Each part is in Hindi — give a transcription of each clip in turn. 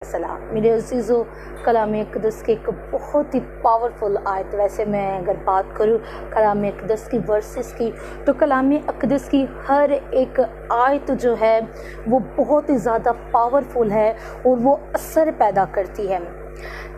सलाम मेरे अज़ीज़ों, कलाम अक़दस की एक बहुत ही पावरफुल आयत। वैसे मैं अगर बात करूँ कलाम अक़दस की वर्सेस की, तो कलाम अक़दस की हर एक आयत जो है वो बहुत ही ज़्यादा पावरफुल है और वो असर पैदा करती है।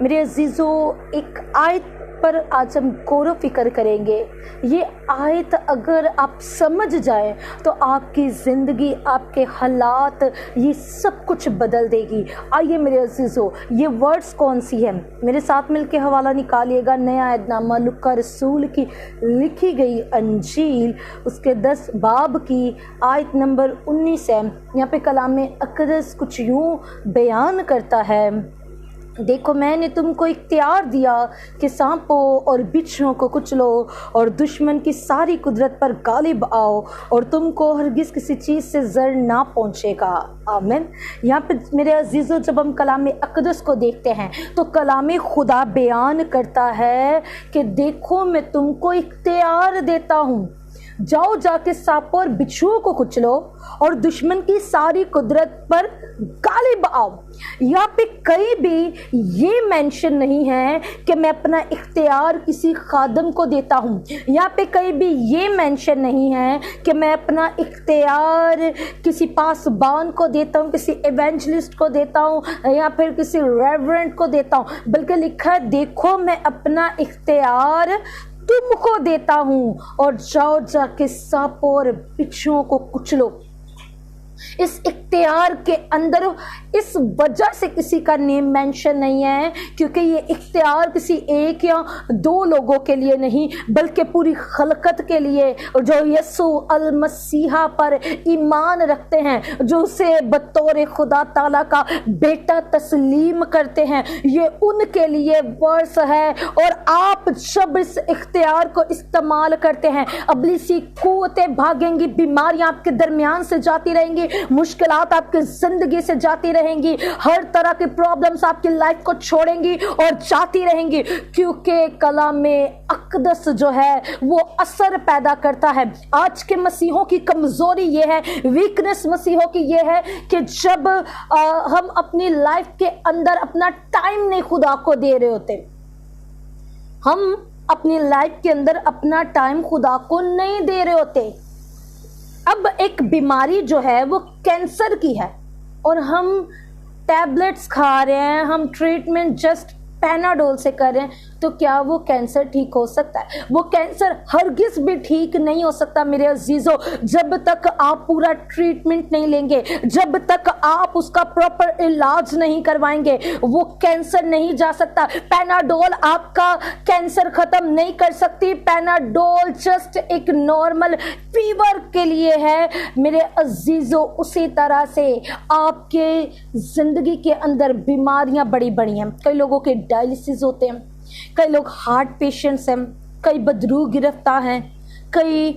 मेरे अज़ीज़ों, एक आयत पर आज हम गौर फ़िक्र करेंगे। ये आयत अगर आप समझ जाएं तो आपकी ज़िंदगी, आपके हालात, ये सब कुछ बदल देगी। आइए मेरे अज़ीज़ों, ये वर्ड्स कौन सी है, मेरे साथ मिलके हवाला निकालिएगा। नया ऐदनामा लुक्का रसूल की लिखी गई अंजील, उसके 10 बाब की आयत नंबर 19 है। यहाँ पे कलाम अक़दस कुछ यूँ बयान करता है, देखो मैंने तुमको इख्तियार दिया कि सांपों और बिच्छुओं को कुचलो और दुश्मन की सारी कुदरत पर गालिब आओ और तुमको हरगिज़ किसी चीज़ से ज़र ना पहुँचेगा। आमीन। यहाँ पे मेरे अजीज़ों, जब हम कलाम अक़दस को देखते हैं तो कलाम खुदा बयान करता है कि देखो मैं तुमको इख्तियार देता हूँ, जाओ जाके सांपों और बिच्छुओं को कुचलो और दुश्मन की सारी कुदरत पर गालिब आओ। यहाँ पे कहीं भी ये मेंशन नहीं है कि मैं अपना इख्तियार किसी खादम को देता हूँ। यहाँ पे कहीं भी ये मेंशन नहीं है कि मैं अपना इख्तियार किसी पासबान को देता हूँ, किसी एवेंजलिस्ट को देता हूँ या फिर किसी रेवरेंट को देता हूँ, बल्कि लिखा है देखो मैं अपना इख्तियार तुमको देता हूँ और जाओ जाके सांपों और बिच्छुओं को कुचलो। इस इख्तियार के अंदर इस वजह से किसी का नेम मेंशन नहीं है क्योंकि ये इख्तियार किसी एक या दो लोगों के लिए नहीं बल्कि पूरी खलकत के लिए, जो यसू अल मसीहा पर ईमान रखते हैं, जो उसे बतौर खुदा ताला का बेटा तस्लीम करते हैं, ये उनके लिए वर्स है। और आप जब इस इख्तियार को इस्तेमाल करते हैं, अबलीसी कुव्वतें भागेंगी, बीमारियां आपके दरमियान से जाती रहेंगी, मुश्किलात आपकी जिंदगी से जाती रहेंगी, हर तरह की प्रॉब्लम्स आपकी लाइफ को छोड़ेंगी और जाती रहेंगी, क्योंकि कलाम अक़दस जो है वो असर पैदा करता है। आज के मसीहों की कमजोरी ये है, वीकनेस मसीहों की ये है कि जब हम अपनी लाइफ के अंदर अपना टाइम नहीं खुदा को दे रहे होते, हम अपनी लाइफ के अंदर अपना टाइम खुदा को नहीं दे रहे होते। अब एक बीमारी जो है वो कैंसर की है और हम टैबलेट्स खा रहे हैं, हम ट्रीटमेंट जस्ट पैनाडोल से कर रहे हैं, तो क्या वो कैंसर ठीक हो सकता है? वो कैंसर हरगिज़ भी ठीक नहीं हो सकता मेरे अजीज़ों, जब तक आप पूरा ट्रीटमेंट नहीं लेंगे, जब तक आप उसका प्रॉपर इलाज नहीं करवाएंगे, वो कैंसर नहीं जा सकता। पैनाडोल आपका कैंसर खत्म नहीं कर सकती। पैनाडोल जस्ट एक नॉर्मल फीवर के लिए है मेरे अजीज़ों। उसी तरह से आपके ज़िंदगी के अंदर बीमारियां बड़ी बड़ी हैं। कई लोगों के डायलिसिस होते हैं, कई लोग हार्ट पेशेंट्स हैं, कई बदरू गिरफ्तार हैं, कई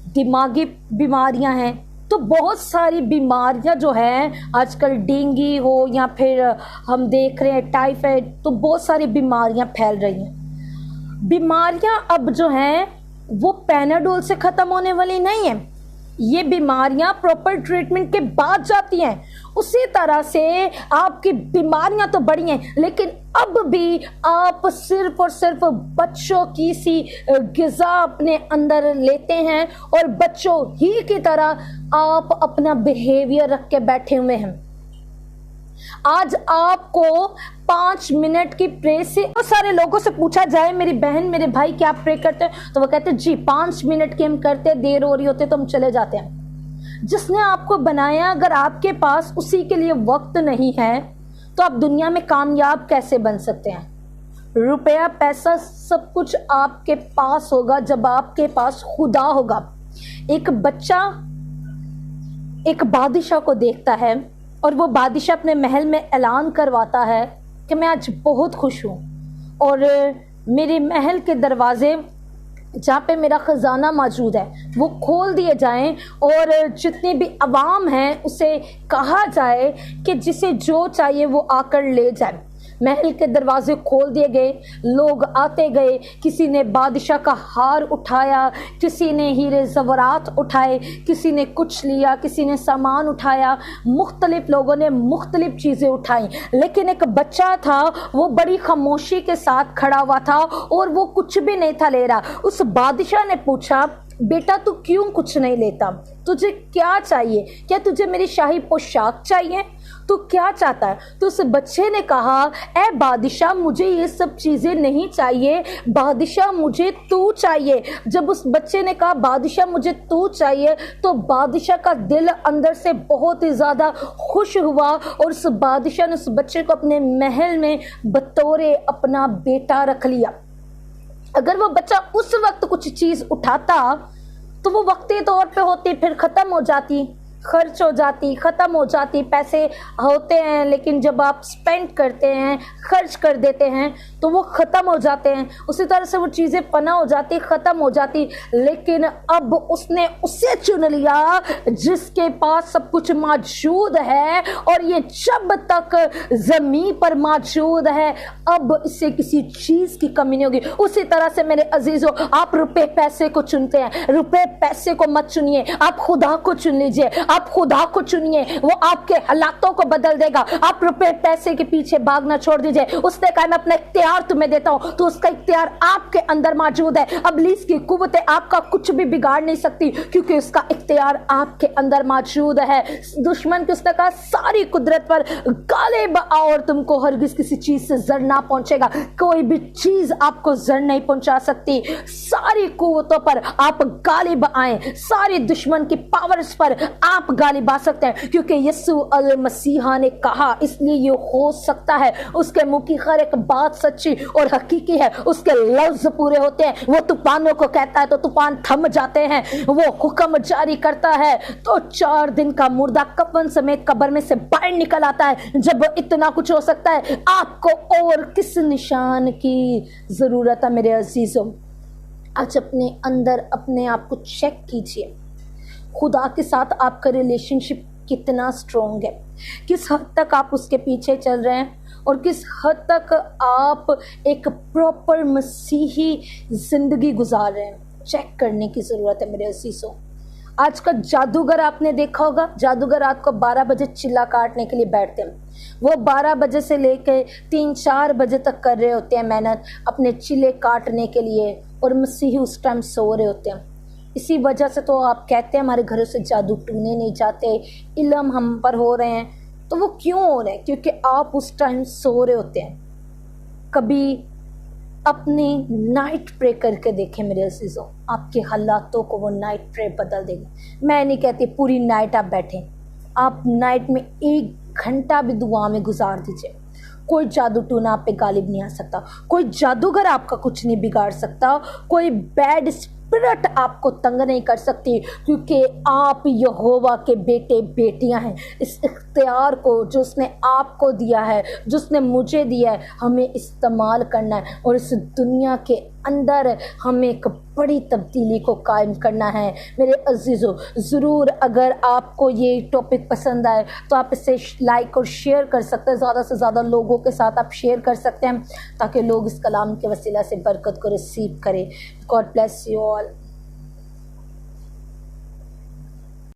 दिमागी बीमारियां हैं। तो बहुत सारी बीमारियां जो हैं आजकल, डेंगू हो या फिर हम देख रहे हैं टाइफाइड, तो बहुत सारी बीमारियां फैल रही हैं। बीमारियां अब जो हैं वो पैनाडोल से ख़त्म होने वाली नहीं है, ये बीमारियां प्रॉपर ट्रीटमेंट के बाद जाती हैं। उसी तरह से आपकी बीमारियां तो बढ़ी हैं, लेकिन अब भी आप सिर्फ और सिर्फ बच्चों की सी ग़िज़ा अपने अंदर लेते हैं और बच्चों ही की तरह आप अपना बिहेवियर रख के बैठे हुए हैं। आज आपको 5 मिनट की प्रे से बहुत सारे लोगों से पूछा जाए, मेरी बहन मेरे भाई क्या आप प्रे करते हैं, तो वो कहते हैं जी 5 मिनट की हम करते, देर हो रही होती तो हम चले जाते हैं। जिसने आपको बनाया, अगर आपके पास उसी के लिए वक्त नहीं है तो आप दुनिया में कामयाब कैसे बन सकते हैं? रुपया पैसा सब कुछ आपके पास होगा जब आपके पास खुदा होगा। एक बच्चा एक बादशाह को देखता है और वो बादशाह अपने महल में ऐलान करवाता है कि मैं आज बहुत खुश हूँ और मेरे महल के दरवाजे जहाँ पे मेरा ख़जाना मौजूद है वो खोल दिए जाएं और जितनी भी अवाम हैं उसे कहा जाए कि जिसे जो चाहिए वो आकर ले जाए। महल के दरवाजे खोल दिए गए, लोग आते गए। किसी ने बादशाह का हार उठाया, किसी ने हीरे ज़वरात उठाए, किसी ने कुछ लिया, किसी ने सामान उठाया। मुख्तलिफ लोगों ने मुख्तलिफ चीज़ें उठाई, लेकिन एक बच्चा था, वो बड़ी खामोशी के साथ खड़ा हुआ था और वो कुछ भी नहीं था ले रहा। उस बादशाह ने पूछा, बेटा तू क्यों कुछ नहीं लेता? तुझे क्या चाहिए? क्या तुझे मेरी शाही पोशाक चाहिए? तू क्या चाहता है? तो उस बच्चे ने कहा, ए बादशाह, मुझे ये सब चीज़ें नहीं चाहिए, बादशाह मुझे तू चाहिए। जब उस बच्चे ने कहा बादशाह मुझे तू चाहिए, तो बादशाह का दिल अंदर से बहुत ही ज़्यादा खुश हुआ और उस बादशाह ने उस बच्चे को अपने महल में बतौरे अपना बेटा रख लिया। अगर वो बच्चा उस वक्त कुछ चीज़ उठाता तो वो वक्ती तौर पे होती, फिर ख़त्म हो जाती, खर्च हो जाती, ख़त्म हो जाती। पैसे होते हैं, लेकिन जब आप स्पेंड करते हैं, खर्च कर देते हैं, तो वो ख़त्म हो जाते हैं। उसी तरह से वो चीज़ें फना हो जाती, ख़त्म हो जाती। लेकिन अब उसने उसे चुन लिया जिसके पास सब कुछ मौजूद है, और ये जब तक ज़मीन पर मौजूद है, अब इससे किसी चीज़ की कमी नहीं होगी। उसी तरह से मेरे अजीज़ों, आप रुपए पैसे को चुनते हैं, रुपए पैसे को मत चुनिए, आप खुदा को चुन लीजिए। आप खुदा को चुनिए, वो आपके हालातों को बदल देगा। आप रुपए पैसे के पीछे भागना छोड़ दीजिए। उसने कहा मैं अपना इख्तियार तुम्हें देता हूं, तो उसका इख्तियार आपके अंदर मौजूद है। इब्लीस की कुव्वतें आपका कुछ भी बिगाड़ नहीं सकती, क्योंकि उसका इख्तियार आपके अंदर मौजूद है। दुश्मन की उसने कहा सारी कुदरत पर गालिब आओ और तुमको हरगिज किसी चीज से जर ना पहुंचेगा। कोई भी चीज आपको जर नहीं पहुंचा सकती। सारी कुव्वतों पर आप गालिब आए, सारी दुश्मन की पावर्स पर आप गालिब आ सकते हैं, क्योंकि यीशु अल मसीहा ने कहा। इसलिए ये हो सकता है, उसके मुंह की हर एक बात सच्ची और हकीकी है, उसके लफ्ज पूरे होते हैं। वो तूफानों को कहता है तो तूफान थम जाते हैं, वो हुक्म जारी करता है तो 4 दिन का मुर्दा कफन समेत कब्र में से बाहर निकल आता है। जब इतना कुछ हो सकता है, आपको और किस निशान की जरूरत है मेरे अजीजों? आज अपने अंदर अपने आप को चेक कीजिए, खुदा के साथ आपका रिलेशनशिप कितना स्ट्रॉन्ग है, किस हद तक आप उसके पीछे चल रहे हैं, और किस हद तक आप एक प्रॉपर मसीही ज़िंदगी गुजार रहे हैं। चेक करने की ज़रूरत है मेरे अजीज़ों। आज का जादूगर आपने देखा होगा, जादूगर रात को 12 बजे चिल्ला काटने के लिए बैठते हैं। वो 12 बजे से लेकर 3-4 बजे तक कर रहे होते हैं मेहनत अपने चिल्ले काटने के लिए, और मसीही उस टाइम सो रहे होते हैं। इसी वजह से तो आप कहते हैं हमारे घरों से जादू टूने नहीं जाते, इल्म हम पर हो रहे हैं। तो वो क्यों हो रहे हैं? क्योंकि आप उस टाइम सो रहे होते हैं। कभी अपनी नाइट प्रे करके देखें मेरे अजीज़ों, आपके हालातों को वो नाइट प्रे बदल देगी। मैं नहीं कहती पूरी नाइट आप बैठें, आप नाइट में 1 घंटा भी दुआ में गुजार दीजिए। कोई जादू टूना आप पे गालिब नहीं आ सकता, कोई जादूगर आपका कुछ नहीं बिगाड़ सकता, कोई बैड स्पिरिट आपको तंग नहीं कर सकती, क्योंकि आप यहोवा के बेटे बेटियां हैं। इस इख्तियार को जो उसने आपको दिया है, जो उसने मुझे दिया है, हमें इस्तेमाल करना है, और इस दुनिया के अंदर हमें एक बड़ी तब्दीली को कायम करना है मेरे अजीज़ों। ज़रूर अगर आपको ये टॉपिक पसंद आए तो आप इसे लाइक और शेयर कर सकते हैं, ज़्यादा से ज़्यादा लोगों के साथ आप शेयर कर सकते हैं, ताकि लोग इस कलाम के वसीला से बरकत को रिसीव करें। God bless you all.